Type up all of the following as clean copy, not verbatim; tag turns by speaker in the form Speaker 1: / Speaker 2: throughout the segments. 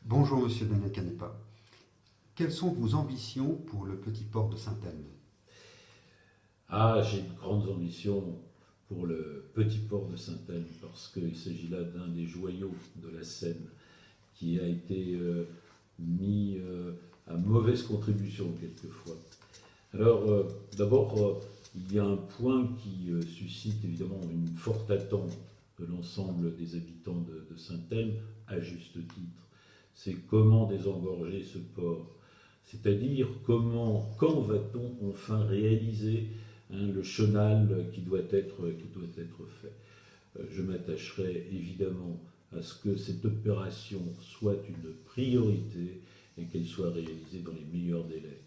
Speaker 1: Bonjour Monsieur Daniel Canepa. Quelles sont vos ambitions pour le petit port de Saint-Elme?
Speaker 2: Ah, j'ai de grandes ambitions pour le petit port de Saint-Elme parce qu'il s'agit là d'un des joyaux de la Seine qui a été mis à mauvaise contribution quelquefois. Alors, d'abord, il y a un point qui suscite évidemment une forte attente de l'ensemble des habitants de Saint-Elme, à juste titre. C'est comment désengorger ce port. C'est-à-dire comment, quand va-t-on enfin réaliser le chenal qui doit être fait. Je m'attacherai évidemment à ce que cette opération soit une priorité et qu'elle soit réalisée dans les meilleurs délais.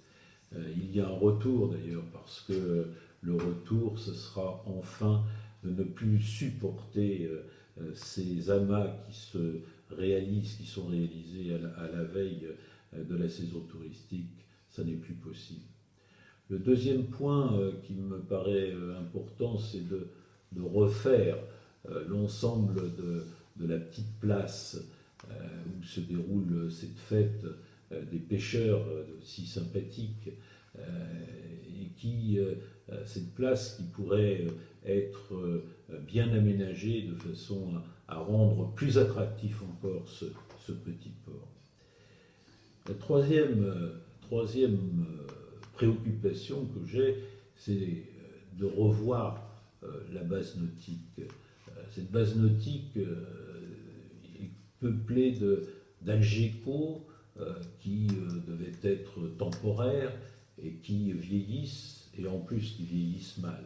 Speaker 2: Il y a un retour d'ailleurs, parce que le retour, ce sera enfin de ne plus supporter ces amas qui sont réalisés à la veille de la saison touristique. Ça n'est plus possible. Le deuxième point qui me paraît important, c'est de refaire l'ensemble de la petite place où se déroule cette fête des pêcheurs si sympathique, et cette place qui pourrait être bien aménagée de façon à rendre plus attractif encore ce petit port. La troisième préoccupation que j'ai, c'est de revoir la base nautique. Cette base nautique est peuplée d'algécos qui devaient être temporaires et qui vieillissent, et en plus qui vieillissent mal.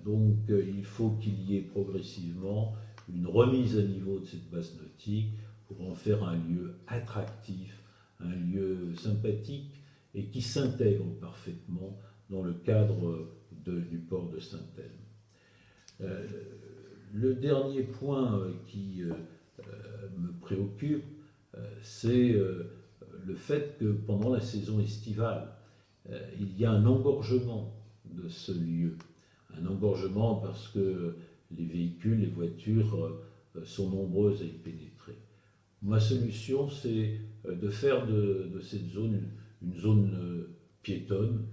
Speaker 2: Donc il faut qu'il y ait progressivement une remise à niveau de cette base nautique pour en faire un lieu attractif, un lieu sympathique et qui s'intègre parfaitement dans le cadre du port de Saint-Elme. Le dernier point qui me préoccupe, c'est le fait que pendant la saison estivale, il y a un engorgement de ce lieu. Un engorgement parce que les véhicules, les voitures sont nombreuses à y pénétrer. Ma solution, c'est de faire de cette zone une zone piétonne,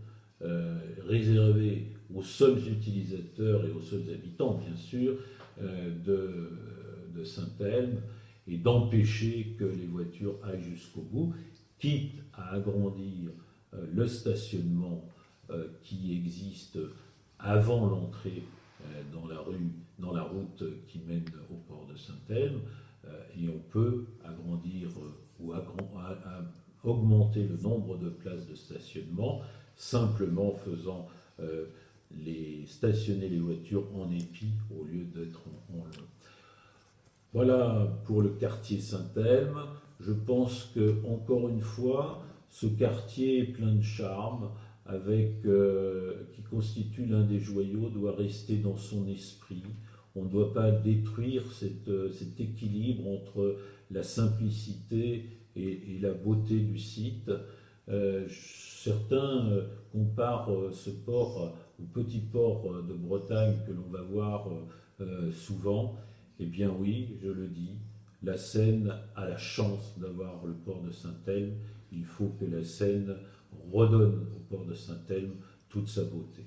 Speaker 2: réservée aux seuls utilisateurs et aux seuls habitants, bien sûr, de Saint-Elme, et d'empêcher que les voitures aillent jusqu'au bout, quitte à agrandir le stationnement qui existe avant l'entrée dans la route qui mène au port de Saint-Elme, et on peut agrandir ou augmenter le nombre de places de stationnement, simplement faisant stationner les voitures en épi au lieu d'être en long. Voilà pour le quartier Saint-Elme. Je pense que, encore une fois, ce quartier est plein de charme, qui constitue l'un des joyaux, doit rester dans son esprit. On ne doit pas détruire cet équilibre entre la simplicité et la beauté du site. Certains comparent ce port au petit port de Bretagne que l'on va voir souvent. Eh bien oui, je le dis, la Seine a la chance d'avoir le port de Saint-Elme. Il faut que la Seine redonne au port de Saint-Elme toute sa beauté.